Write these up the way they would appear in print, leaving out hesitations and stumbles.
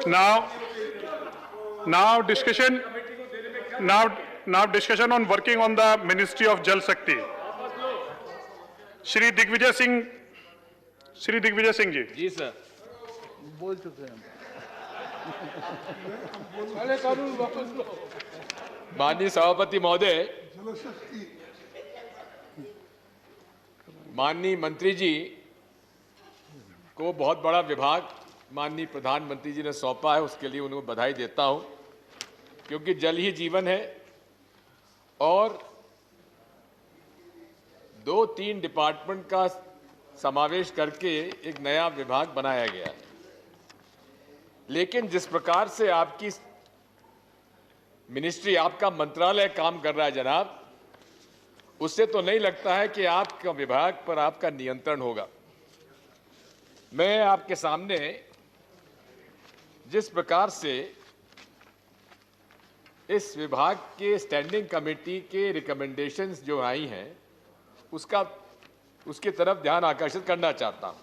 Now, now discussion. Now discussion on working on the Ministry of Jal Shakti. Shri Digvijaya Singh ji. जी sir. बोल चुके हैं। माननीय सभापति महोदय, माननीय मंत्री जी को बहुत बड़ा विभाग माननीय प्रधानमंत्री जी ने सौंपा है, उसके लिए उन्हें बधाई देता हूं, क्योंकि जल ही जीवन है और 2-3 डिपार्टमेंट का समावेश करके एक नया विभाग बनाया गया है। लेकिन जिस प्रकार से आपकी मिनिस्ट्री, आपका मंत्रालय काम कर रहा है जनाब, उससे तो नहीं लगता है कि आपका विभाग पर आपका नियंत्रण होगा। मैं आपके सामने जिस प्रकार से इस विभाग के स्टैंडिंग कमेटी के रिकमेंडेशंस जो आई हैं उसकी तरफ ध्यान आकर्षित करना चाहता हूं।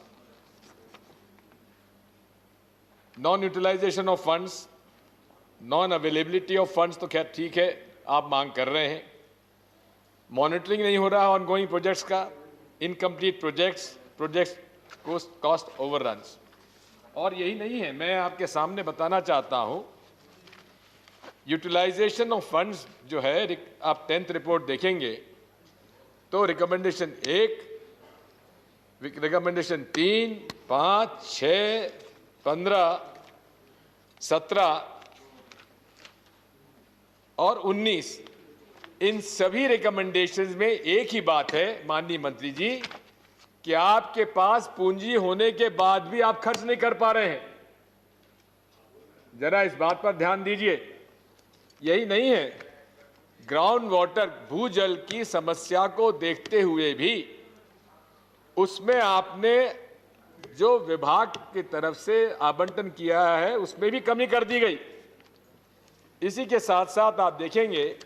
Non utilization of funds, non availability of funds तो खैर ठीक है, आप मांग कर रहे हैं। मॉनिटरिंग नहीं हो रहा ऑनगोइंग प्रोजेक्ट्स का, इनकम्प्लीट प्रोजेक्ट्स कॉस्ट ओवररन्स। और यही नहीं है, मैं आपके सामने बताना चाहता हूं, यूटिलाइजेशन ऑफ फंड्स जो है, आप 10th रिपोर्ट देखेंगे तो रिकमेंडेशन 1, रिकमेंडेशन 3, 5, 6, 15, 17 और 19, इन सभी रिकमेंडेशंस में एक ही बात है माननीय मंत्री जी, कि आपके पास पूंजी होने के बाद भी आप खर्च नहीं कर पा रहे हैं। जरा इस बात पर ध्यान दीजिए। यही नहीं है, ग्राउंड वाटर, भूजल की समस्या को देखते हुए भी उसमें आपने जो विभाग की तरफ से आवंटन किया है उसमें भी कमी कर दी गई। इसी के साथ साथ आप देखेंगे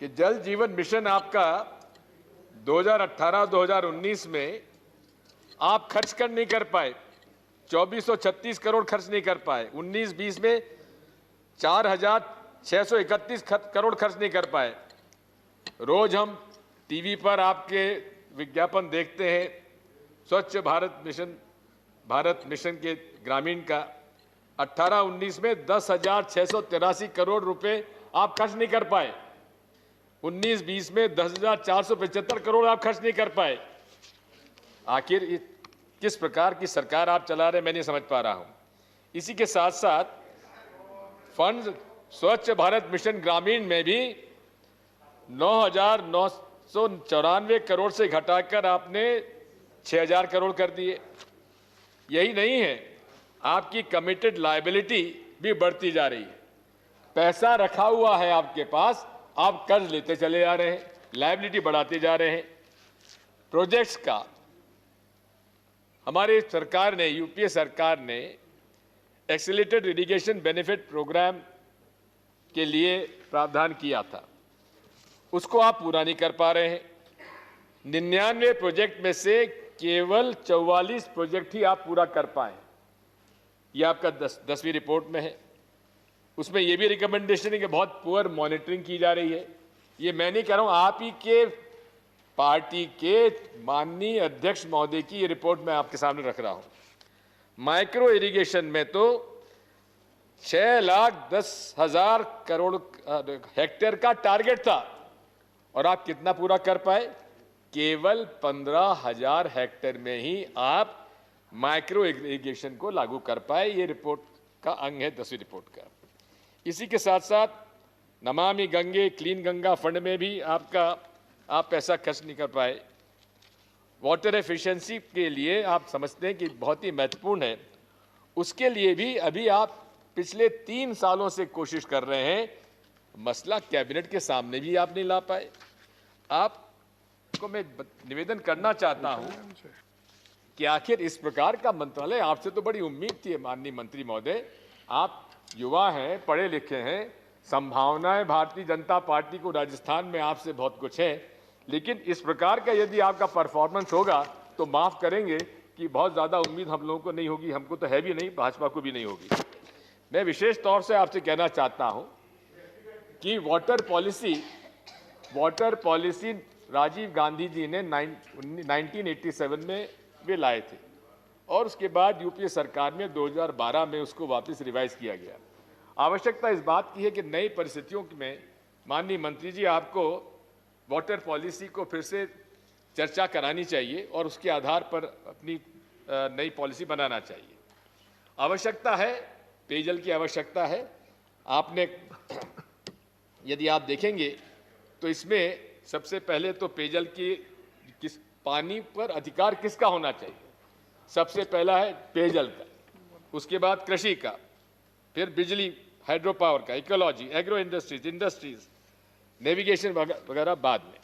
कि जल जीवन मिशन आपका 2018-2019 में आप खर्च कर नहीं कर पाए, 2436 करोड़ खर्च नहीं कर पाए। 19-20 में 4631 करोड़ खर्च नहीं कर पाए। रोज हम टीवी पर आपके विज्ञापन देखते हैं, स्वच्छ भारत मिशन के ग्रामीण का 18-19 में 10,683 करोड़ रुपए आप खर्च नहीं कर पाए। 19-20 में 10,475 करोड़ आप खर्च नहीं कर पाए। आखिर किस प्रकार की सरकार आप चला रहे, मैं नहीं समझ पा रहा हूं। इसी के साथ साथ फंड स्वच्छ भारत मिशन ग्रामीण में भी 9,994 करोड़ से घटाकर आपने 6,000 करोड़ कर दिए। यही नहीं है, आपकी कमिटेड लायबिलिटी भी बढ़ती जा रही है। पैसा रखा हुआ है आपके पास, आप कर्ज लेते चले जा रहे हैं, लायबिलिटी बढ़ाते जा रहे हैं। प्रोजेक्ट्स का हमारी सरकार ने, यूपीए सरकार ने एक्सीलरेटेड इरिगेशन बेनिफिट प्रोग्राम के लिए प्रावधान किया था, उसको आप पूरा नहीं कर पा रहे हैं। 99 प्रोजेक्ट में से केवल 44 प्रोजेक्ट ही आप पूरा कर पाए। यह आपका 10वीं रिपोर्ट में है। उसमें यह भी रिकमेंडेशन है कि बहुत पुअर मॉनिटरिंग की जा रही है। ये मैं नहीं कह रहा हूं, आप ही के पार्टी के माननीय अध्यक्ष महोदय की ये रिपोर्ट मैं आपके सामने रख रहा हूं। माइक्रो इरिगेशन में तो 6,10,000 करोड़ हेक्टेयर का टारगेट था और आप कितना पूरा कर पाए? केवल 15,000 हेक्टेयर में ही आप माइक्रो इरिगेशन को लागू कर पाए। ये रिपोर्ट का अंग है 10वीं रिपोर्ट का। इसी के साथ साथ नमामि गंगे, क्लीन गंगा फंड में भी आप पैसा खर्च नहीं कर पाए। वाटर एफिशिएंसी के लिए आप समझते हैं कि बहुत ही महत्वपूर्ण है, उसके लिए भी अभी आप पिछले 3 सालों से कोशिश कर रहे हैं, मसला कैबिनेट के सामने भी आप नहीं ला पाए। आपको मैं निवेदन करना चाहता हूं कि आखिर इस प्रकार का मंत्रालय, आपसे तो बड़ी उम्मीद थी माननीय मंत्री महोदय, आप युवा हैं, पढ़े लिखे हैं, संभावनाएं भारतीय जनता पार्टी को राजस्थान में आपसे बहुत कुछ है, लेकिन इस प्रकार का यदि आपका परफॉर्मेंस होगा तो माफ करेंगे की बहुत ज़्यादा उम्मीद हम लोगों को नहीं होगी, हमको तो है भी नहीं, भाजपा को भी नहीं होगी। मैं विशेष तौर से आपसे कहना चाहता हूं कि वाटर पॉलिसी राजीव गांधी जी ने 1987 में वे लाए थे और उसके बाद यूपीए सरकार में 2012 में उसको वापस रिवाइज किया गया। आवश्यकता इस बात की है कि नई परिस्थितियों में माननीय मंत्री जी आपको वाटर पॉलिसी को फिर से चर्चा करानी चाहिए और उसके आधार पर अपनी नई पॉलिसी बनाना चाहिए। आवश्यकता है, पेयजल की आवश्यकता है। आपने यदि आप देखेंगे तो इसमें सबसे पहले तो पेयजल की पानी पर अधिकार किसका होना चाहिए। सबसे पहला है पेयजल का, उसके बाद कृषि का, फिर बिजली हाइड्रो पावर का, इकोलॉजी, एग्रो इंडस्ट्रीज, नेविगेशन वगैरह बाद में।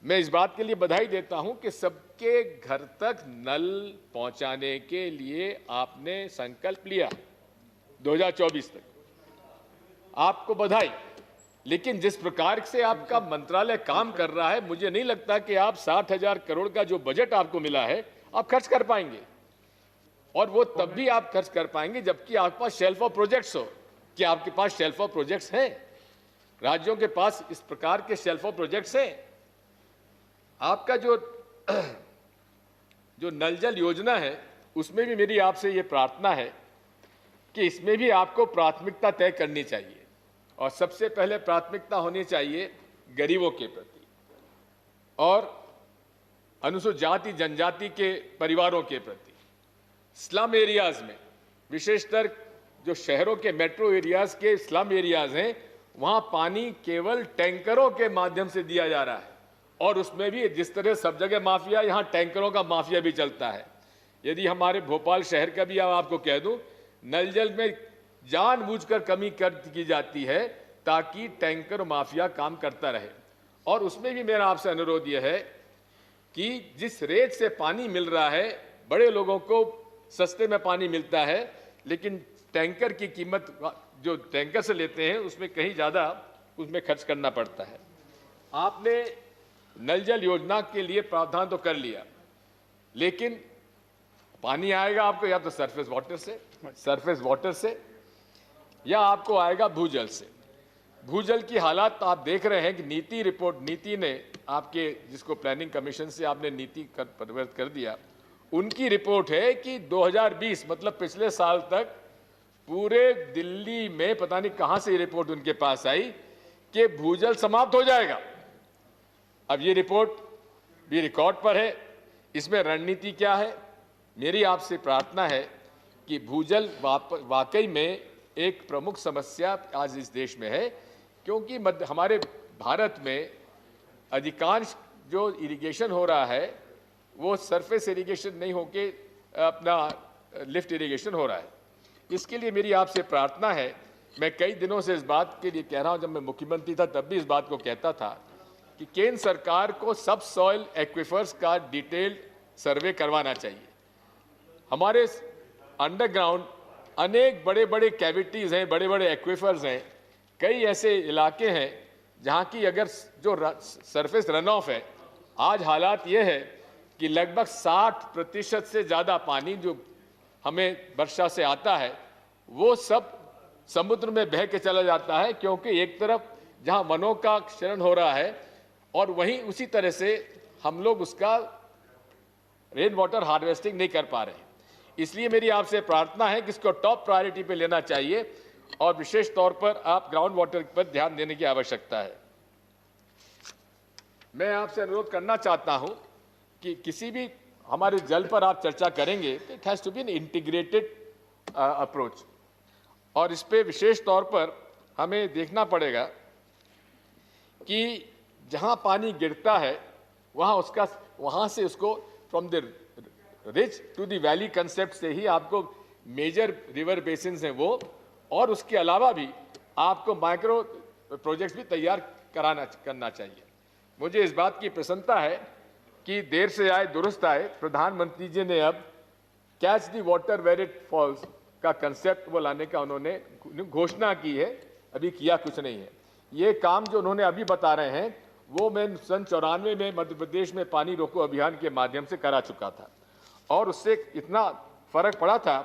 मैं इस बात के लिए बधाई देता हूं कि सबके घर तक नल पहुंचाने के लिए आपने संकल्प लिया 2024 तक, आपको बधाई। लेकिन जिस प्रकार से आपका मंत्रालय काम कर रहा है, मुझे नहीं लगता कि आप 60,000 करोड़ का जो बजट आपको मिला है आप खर्च कर पाएंगे, और वो तब भी आप खर्च कर पाएंगे जबकि आपके पास शेल्फ ऑफ प्रोजेक्ट्स हो। क्या आपके पास शेल्फ ऑफ प्रोजेक्ट्स हैं? राज्यों के पास इस प्रकार के शेल्फ ऑफ प्रोजेक्ट्स हैं? आपका जो नल जल योजना है उसमें भी मेरी आपसे ये प्रार्थना है कि इसमें भी आपको प्राथमिकता तय करनी चाहिए, और सबसे पहले प्राथमिकता होनी चाहिए गरीबों के प्रति और अनुसूचित जाति जनजाति के परिवारों के प्रति। स्लम एरियाज में, विशेषकर जो शहरों के मेट्रो एरियाज के स्लम एरियाज हैं, वहां पानी केवल टैंकरों के माध्यम से दिया जा रहा है, और उसमें भी जिस तरह सब जगह माफिया, यहां टैंकरों का माफिया भी चलता है। यदि हमारे भोपाल शहर का भी आपको कह दूं, नल जल में जानबूझकर कमी की जाती है ताकि टैंकर माफिया काम करता रहे। और उसमें भी मेरा आपसे अनुरोध यह है कि जिस रेट से पानी मिल रहा है, बड़े लोगों को सस्ते में पानी मिलता है, लेकिन टैंकर की कीमत जो टैंकर से लेते हैं उसमें कहीं ज़्यादा उसमें खर्च करना पड़ता है। आपने नल जल योजना के लिए प्रावधान तो कर लिया, लेकिन पानी आएगा आपको या तो सरफेस वाटर से या आपको आएगा भूजल से। भूजल की हालात आप देख रहे हैं कि नीति ने आपके, जिसको प्लानिंग कमीशन से आपने नीति परिवर्तित कर दिया, उनकी रिपोर्ट है कि 2020 मतलब पिछले साल तक पूरे दिल्ली में पता नहीं कहां से ये रिपोर्ट उनके पास आई कि भूजल समाप्त हो जाएगा। अब ये रिपोर्ट भी रिकॉर्ड पर है, इसमें रणनीति क्या है? मेरी आपसे प्रार्थना है कि भूजल वाकई में एक प्रमुख समस्या आज इस देश में है, क्योंकि हमारे भारत में अधिकांश जो इरिगेशन हो रहा है वो सरफेस इरिगेशन नहीं होके अपना लिफ्ट इरिगेशन हो रहा है। इसके लिए मेरी आपसे प्रार्थना है, मैं कई दिनों से इस बात के लिए कह रहा हूं, जब मैं मुख्यमंत्री था तब भी इस बात को कहता था कि केंद्र सरकार को सब सॉइल एक्विफर्स का डिटेल्ड सर्वे करवाना चाहिए। हमारे अंडरग्राउंड अनेक बड़े बड़े कैविटीज़ हैं, बड़े बड़े एक्विफर्स हैं, कई ऐसे इलाके हैं जहां की अगर जो सरफेस रन ऑफ है, आज हालात ये है कि लगभग 60% से ज़्यादा पानी जो हमें वर्षा से आता है वो सब समुद्र में बह के चला जाता है, क्योंकि एक तरफ जहां वनों का क्षरण हो रहा है और वहीं उसी तरह से हम लोग उसका रेन वाटर हार्वेस्टिंग नहीं कर पा रहे हैं। इसलिए मेरी आपसे प्रार्थना है कि इसको टॉप प्रायोरिटी पे लेना चाहिए और विशेष तौर पर आप ग्राउंड वाटर पर ध्यान देने की आवश्यकता है। मैं आपसे अनुरोध करना चाहता हूं कि किसी भी हमारे जल पर आप चर्चा करेंगे, it has to be an integrated approach, और इस पे विशेष तौर पर हमें देखना पड़ेगा कि जहां पानी गिरता है वहां से उसको from the ridge to the valley concept से ही आपको मेजर रिवर बेसिन्स हैं वो, और उसके अलावा भी आपको माइक्रो प्रोजेक्ट्स भी तैयार करना चाहिए। मुझे इस बात की प्रसन्नता है कि देर से आए दुरुस्त आए, प्रधानमंत्री जी ने अब catch the water where it falls का कंसेप्ट वो लाने का उन्होंने घोषणा की है, अभी किया कुछ नहीं है। ये काम जो उन्होंने अभी बता रहे हैं वो मैं सन 94 में मध्य प्रदेश में पानी रोको अभियान के माध्यम से करा चुका था। और उससे इतना फर्क पड़ा था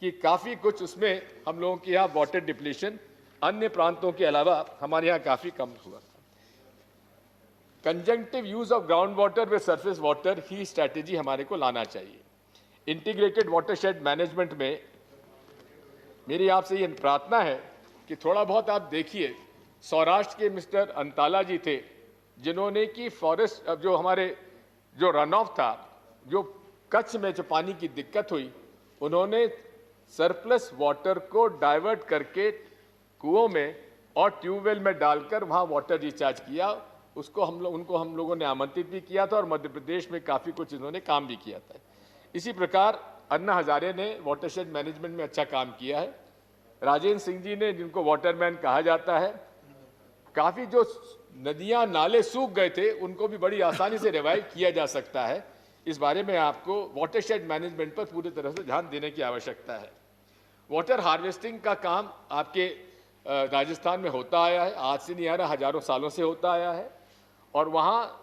कि काफ़ी कुछ उसमें हम लोगों के यहाँ वाटर डिप्लीशन अन्य प्रांतों के अलावा हमारे यहाँ काफ़ी कम हुआ था। Conjunctive use of ground water व सरफेस वाटर ही स्ट्रैटेजी हमारे को लाना चाहिए। इंटीग्रेटेड वाटरशेड मैनेजमेंट में मेरी आपसे ये प्रार्थना है कि थोड़ा बहुत आप देखिए, सौराष्ट्र के मिस्टर अंताला जी थे जिन्होंने कि फॉरेस्ट जो हमारे जो रन ऑफ था, जो कच्छ में जो पानी की दिक्कत हुई, उन्होंने सरप्लस वाटर को डाइवर्ट करके कुओं में और ट्यूबवेल में डालकर वहाँ वाटर रिचार्ज किया। उसको उनको हम लोगों ने आमंत्रित भी किया था और मध्य प्रदेश में काफ़ी कुछ इन्होंने काम भी किया था। इसी प्रकार अन्ना हजारे ने वाटरशेड मैनेजमेंट में अच्छा काम किया है। राजेंद्र सिंह जी ने, जिनको वाटरमैन कहा जाता है, काफ़ी जो नदियाँ नाले सूख गए थे उनको भी बड़ी आसानी से रिवाइव किया जा सकता है। इस बारे में आपको वाटरशेड मैनेजमेंट पर पूरी तरह से ध्यान देने की आवश्यकता है। वाटर हार्वेस्टिंग का काम आपके राजस्थान में होता आया है, आज से नहीं आ रहा, हजारों सालों से होता आया है। और वहाँ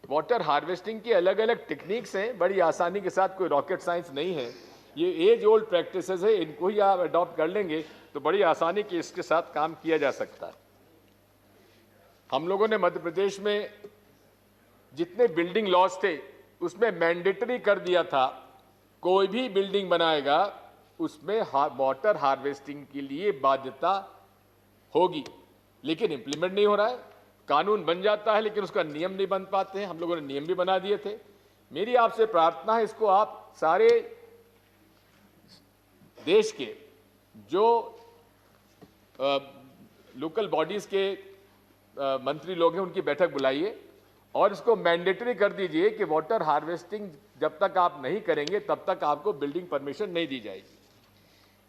वाटर हार्वेस्टिंग की अलग अलग टेक्निक्स हैं, बड़ी आसानी के साथ, कोई रॉकेट साइंस नहीं है, ये एज ओल्ड प्रैक्टिसेस है, इनको ही आप अडॉप्ट कर लेंगे तो बड़ी आसानी के इसके साथ काम किया जा सकता है। हम लोगों ने मध्य प्रदेश में जितने बिल्डिंग लॉज थे उसमें मैंडेटरी कर दिया था, कोई भी बिल्डिंग बनाएगा उसमें वाटर हार्वेस्टिंग के लिए बाध्यता होगी, लेकिन इंप्लीमेंट नहीं हो रहा है। कानून बन जाता है लेकिन उसका नियम नहीं बन पाते हैं। हम लोगों ने नियम भी बना दिए थे। मेरी आपसे प्रार्थना है, इसको आप सारे देश के जो लोकल बॉडीज के मंत्री लोग हैं उनकी बैठक बुलाइए और इसको मैंडेटरी कर दीजिए कि वाटर हार्वेस्टिंग जब तक आप नहीं करेंगे तब तक आपको बिल्डिंग परमिशन नहीं दी जाएगी।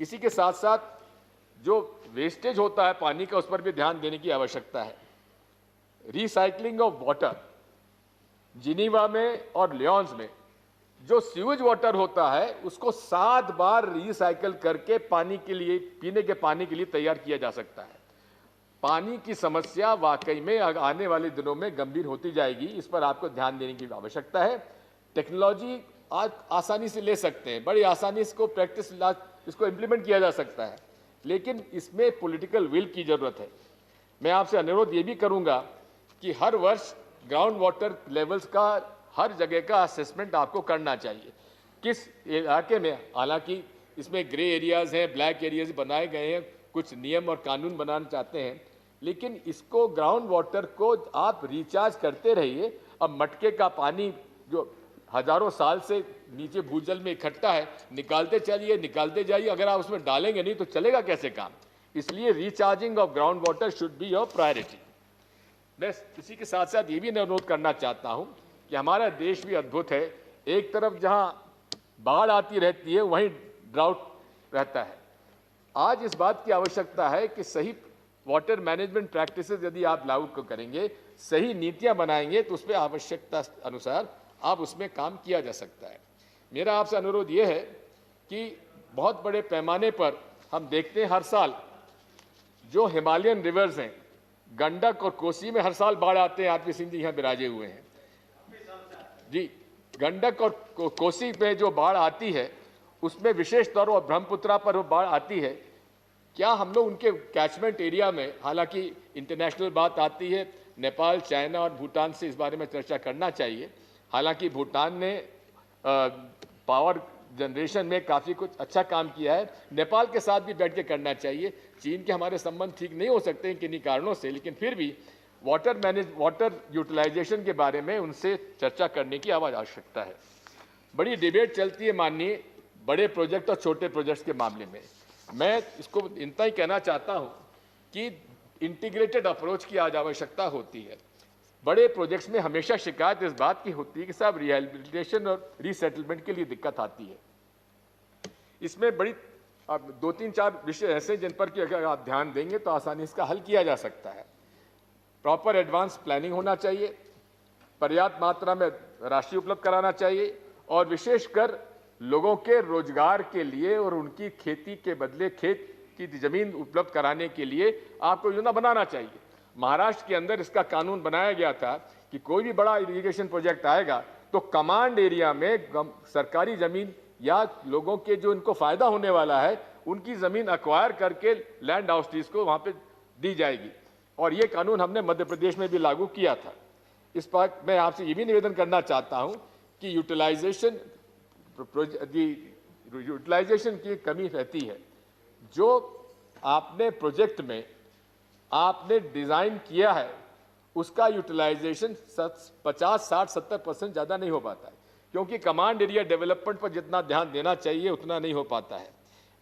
इसी के साथ साथ जो वेस्टेज होता है पानी का, उस पर भी ध्यान देने की आवश्यकता है। रिसाइकलिंग ऑफ वाटर, जिनीवा में और लियोन्स में जो सीवेज वाटर होता है उसको 7 बार रिसाइकल करके पानी के लिए, पीने के पानी के लिए तैयार किया जा सकता है। पानी की समस्या वाकई में आने वाले दिनों में गंभीर होती जाएगी, इस पर आपको ध्यान देने की आवश्यकता है। टेक्नोलॉजी आज आसानी से ले सकते हैं, बड़ी आसानी इसको प्रैक्टिस इसको इम्प्लीमेंट किया जा सकता है, लेकिन इसमें पॉलिटिकल विल की जरूरत है। मैं आपसे अनुरोध ये भी करूंगा कि हर वर्ष ग्राउंड वाटर लेवल्स का हर जगह का असेसमेंट आपको करना चाहिए। किस इलाके में, हालांकि इसमें ग्रे एरियाज हैं, ब्लैक एरियाज बनाए गए हैं, कुछ नियम और कानून बनाना चाहते हैं, लेकिन इसको ग्राउंड वाटर को आप रिचार्ज करते रहिए। अब मटके का पानी जो हजारों साल से नीचे भूजल में इकट्ठा है, निकालते चलिए, निकालते जाइए, अगर आप उसमें डालेंगे नहीं तो चलेगा कैसे काम। इसलिए recharging of ground water should be your priority. मैं इसी के साथ साथ ये भी अनुरोध करना चाहता हूँ कि हमारा देश भी अद्भुत है। एक तरफ जहाँ बाढ़ आती रहती है वहीं ड्राउट रहता है। आज इस बात की आवश्यकता है कि सही वाटर मैनेजमेंट प्रैक्टिसेस यदि आप लागू करेंगे, सही नीतियां बनाएंगे, तो उस पर आवश्यकता अनुसार आप उसमें काम किया जा सकता है। मेरा आपसे अनुरोध ये है कि बहुत बड़े पैमाने पर हम देखते हैं हर साल जो हिमालयन रिवर्स हैं, गंडक और कोसी में हर साल बाढ़ आते हैं। आरपी सिंह जी यहाँ विराजे हुए हैं जी। गंडक और कोसी में जो बाढ़ आती है उसमें विशेष तौर पर ब्रह्मपुत्रा पर वो बाढ़ आती है। क्या हम लोग उनके कैचमेंट एरिया में, हालांकि इंटरनेशनल बात आती है, नेपाल, चाइना और भूटान से इस बारे में चर्चा करना चाहिए। हालांकि भूटान ने पावर जनरेशन में काफ़ी कुछ अच्छा काम किया है, नेपाल के साथ भी बैठ के करना चाहिए। चीन के हमारे संबंध ठीक नहीं हो सकते हैं किन्हीं कारणों से, लेकिन फिर भी वाटर यूटिलाइजेशन के बारे में उनसे चर्चा करने की आवश्यकता है। बड़ी डिबेट चलती है माननीय बड़े प्रोजेक्ट और छोटे प्रोजेक्ट्स के मामले में। मैं इसको इतना ही कहना चाहता हूं कि इंटीग्रेटेड अप्रोच की आज आवश्यकता होती है। बड़े प्रोजेक्ट्स में हमेशा शिकायत इस बात की होती है कि साहब रिहेबिलिटेशन और रीसेटलमेंट के लिए दिक्कत आती है। इसमें बड़ी 2-3-4 विषय ऐसे जिन पर कि अगर आप ध्यान देंगे तो आसानी इसका हल किया जा सकता है। प्रॉपर एडवांस प्लानिंग होना चाहिए, पर्याप्त मात्रा में राशि उपलब्ध कराना चाहिए और विशेषकर लोगों के रोजगार के लिए और उनकी खेती के बदले खेत की जमीन उपलब्ध कराने के लिए आपको योजना बनाना चाहिए। महाराष्ट्र के अंदर इसका कानून बनाया गया था कि कोई भी बड़ा इरिगेशन प्रोजेक्ट आएगा तो कमांड एरिया में सरकारी जमीन या लोगों के जो इनको फायदा होने वाला है उनकी जमीन अक्वायर करके लैंड हाउसेस को वहां पे दी जाएगी। और ये कानून हमने मध्य प्रदेश में भी लागू किया था। इस पर मैं आपसे ये भी निवेदन करना चाहता हूं कि यूटिलाइजेशन की कमी रहती है। जो आपने प्रोजेक्ट में आपने डिजाइन किया है उसका यूटिलाइजेशन 50-60-70% ज़्यादा नहीं हो पाता है, क्योंकि कमांड एरिया डेवलपमेंट पर जितना ध्यान देना चाहिए उतना नहीं हो पाता है।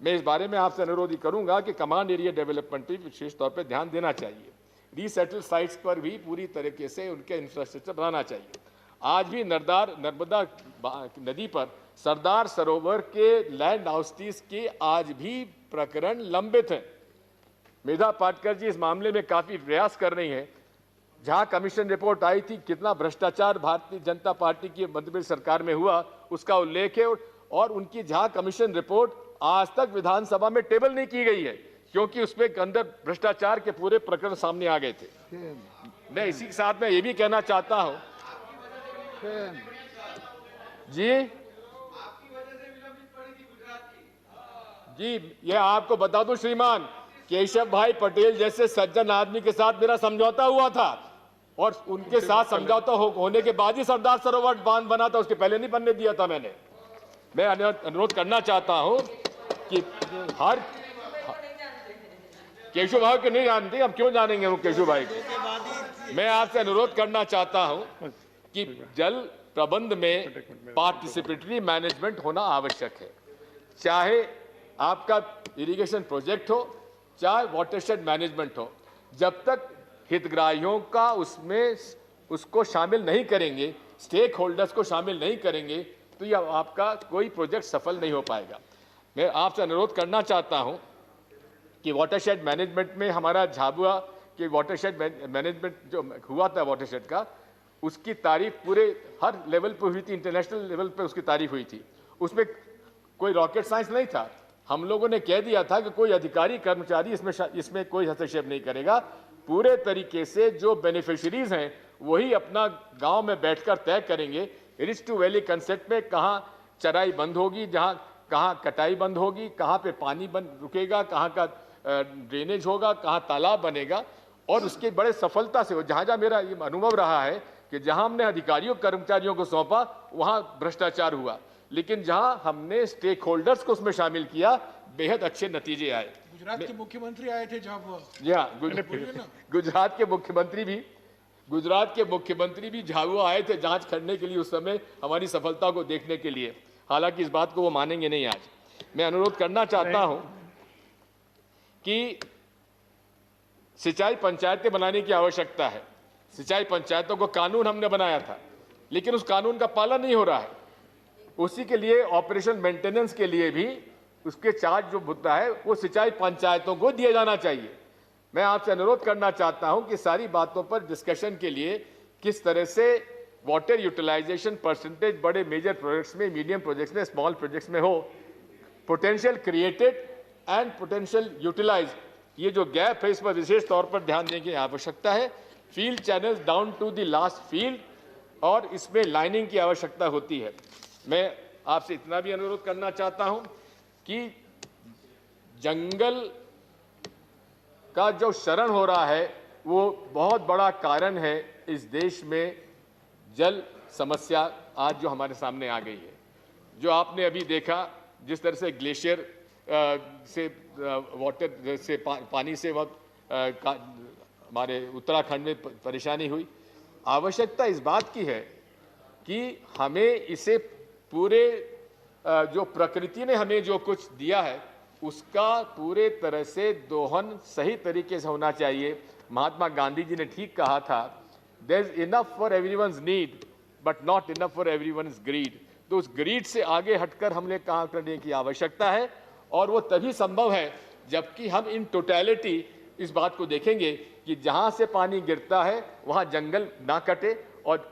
मैं इस बारे में आपसे अनुरोध करूंगा कि कमांड एरिया डेवलपमेंट पर विशेष तौर पर ध्यान देना चाहिए। रीसेटल साइट्स पर भी पूरी तरीके से उनके इंफ्रास्ट्रक्चर बनाना चाहिए। आज भी नर्मदा नदी पर सरदार सरोवर के लैंड हाउसेस के आज भी प्रकरण लंबित हैं। मेधा पाटकर जी इस मामले में काफी प्रयास कर रही हैं। जहां कमीशन रिपोर्ट आई थी, कितना भ्रष्टाचार भारतीय जनता पार्टी की मध्य प्रदेश सरकार में हुआ उसका उल्लेख है। और उनकी जहां कमीशन रिपोर्ट आज तक विधानसभा में टेबल नहीं की गई है, क्योंकि उसमें अंदर भ्रष्टाचार के पूरे प्रकरण सामने आ गए थे। मैं इसी के साथ में ये भी कहना चाहता हूं जी, ये आपको बता दूं श्रीमान, केशव भाई पटेल जैसे सज्जन आदमी के साथ मेरा समझौता हुआ था और उनके साथ समझौता होने के बाद ही सरदार सरोवर बांध बना था, उसके पहले नहीं बनने दिया था मैंने। मैं अनुरोध करना चाहता हूं कि हर केशव भाई को नहीं जानते, हम क्यों जानेंगे वो केशव भाई को। मैं आपसे अनुरोध करना चाहता हूं कि जल प्रबंध में पार्टिसिपेटरी मैनेजमेंट होना आवश्यक है। चाहे आपका इरिगेशन प्रोजेक्ट हो, चाहे वाटरशेड मैनेजमेंट हो, जब तक हितग्राहियों का उसमें उसको शामिल नहीं करेंगे, स्टेक होल्डर्स को शामिल नहीं करेंगे, तो यह आपका कोई प्रोजेक्ट सफल नहीं हो पाएगा। मैं आपसे अनुरोध करना चाहता हूं कि वाटरशेड मैनेजमेंट में हमारा झाबुआ के वाटरशेड मैनेजमेंट जो हुआ था वाटरशेड का, उसकी तारीफ पूरे हर लेवल पर हुई थी, इंटरनेशनल लेवल पर उसकी तारीफ हुई थी। उसमें कोई रॉकेट साइंस नहीं था। हम लोगों ने कह दिया था कि कोई अधिकारी कर्मचारी इसमें कोई हस्तक्षेप नहीं करेगा। पूरे तरीके से जो बेनिफिशियरीज हैं वही अपना गांव में बैठकर तय करेंगे। रिच टू वैली कंसेप्ट में कहाँ चराई बंद होगी, कहाँ कटाई बंद होगी, कहाँ पे पानी बंद रुकेगा, कहाँ का ड्रेनेज होगा, कहाँ तालाब बनेगा, और उसके बड़े सफलता से जहाँ जहाँ मेरा ये अनुभव रहा है कि जहाँ हमने अधिकारियों कर्मचारियों को सौंपा वहाँ भ्रष्टाचार हुआ, लेकिन जहां हमने स्टेक होल्डर्स को उसमें शामिल किया बेहद अच्छे नतीजे आए। गुजरात के मुख्यमंत्री आए थे झाबुआ। जी हाँ, गुजरात के मुख्यमंत्री भी झाबुआ आए थे जांच करने के लिए, उस समय हमारी सफलता को देखने के लिए। हालांकि इस बात को वो मानेंगे नहीं। आज मैं अनुरोध करना चाहता हूं कि सिंचाई पंचायतें बनाने की आवश्यकता है। सिंचाई पंचायतों को कानून हमने बनाया था, लेकिन उस कानून का पालन नहीं हो रहा है। उसी के लिए ऑपरेशन मेंटेनेंस के लिए भी उसके चार्ज जो होता है वो सिंचाई पंचायतों को दिया जाना चाहिए। मैं आपसे अनुरोध करना चाहता हूं कि सारी बातों पर डिस्कशन के लिए किस तरह से वाटर यूटिलाइजेशन परसेंटेज बड़े मेजर प्रोजेक्ट्स में, मीडियम प्रोजेक्ट्स में, स्मॉल प्रोजेक्ट्स में हो, potential created and potential utilize, ये जो गैप है इस पर विशेष तौर पर ध्यान देने की आवश्यकता है। Field channels down to the last field, और इसमें लाइनिंग की आवश्यकता होती है। मैं आपसे इतना भी अनुरोध करना चाहता हूं कि जंगल का जो शरण हो रहा है वो बहुत बड़ा कारण है इस देश में जल समस्या आज जो हमारे सामने आ गई है। जो आपने अभी देखा, जिस तरह से ग्लेशियर से वाटर से पानी से वक्त हमारे उत्तराखंड में परेशानी हुई। आवश्यकता इस बात की है कि हमें इसे पूरे जो प्रकृति ने हमें जो कुछ दिया है उसका पूरे तरह से दोहन सही तरीके से होना चाहिए। महात्मा गांधी जी ने ठीक कहा था, there is enough for everyone's need but not enough for everyone's greed. तो उस ग्रीड से आगे हटकर हमने काम करने की आवश्यकता है, और वो तभी संभव है जबकि हम इन टोटलिटी इस बात को देखेंगे कि जहां से पानी गिरता है वहां जंगल ना कटे, और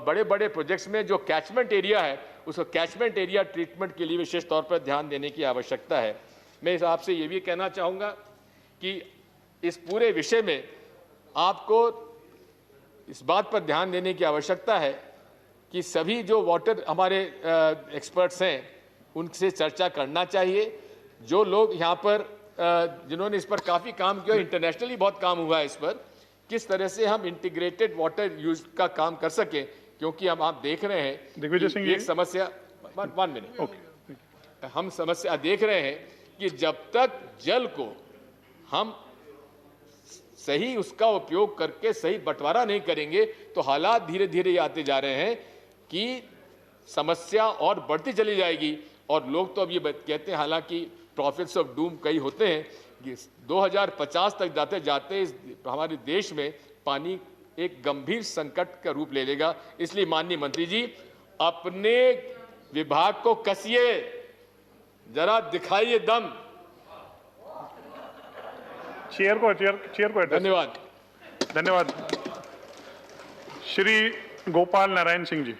बड़े बड़े प्रोजेक्ट्स में जो कैचमेंट एरिया है उसको कैचमेंट एरिया ट्रीटमेंट के लिए विशेष तौर पर ध्यान देने की आवश्यकता है। मैं इस आपसे ये भी कहना चाहूँगा कि इस पूरे विषय में आपको इस बात पर ध्यान देने की आवश्यकता है कि सभी जो वाटर हमारे एक्सपर्ट्स हैं उनसे चर्चा करना चाहिए। जो लोग यहाँ पर जिन्होंने इस पर काफ़ी काम किया, इंटरनेशनली बहुत काम हुआ है इस पर, किस तरह से हम इंटीग्रेटेड वाटर यूज का काम कर सकें, क्योंकि हम आप देख रहे हैं दिग्विजय सिंह कि एक जी। समस्या, वन मिनट, हम समस्या देख रहे हैं कि जब तक जल को हम सही उसका उपयोग करके सही बंटवारा नहीं करेंगे तो हालात धीरे धीरे ये आते जा रहे हैं कि समस्या और बढ़ती चली जाएगी। और लोग तो अब ये कहते हैं, हालांकि प्रॉफिट्स ऑफ डूम कई होते हैं, कि 2050 तक जाते जाते हमारे देश में पानी एक गंभीर संकट का रूप ले लेगा। इसलिए माननीय मंत्री जी, अपने विभाग को कसिए, जरा दिखाइए दम। चेयर को एड्रेस। धन्यवाद। धन्यवाद। श्री गोपाल नारायण सिंह जी।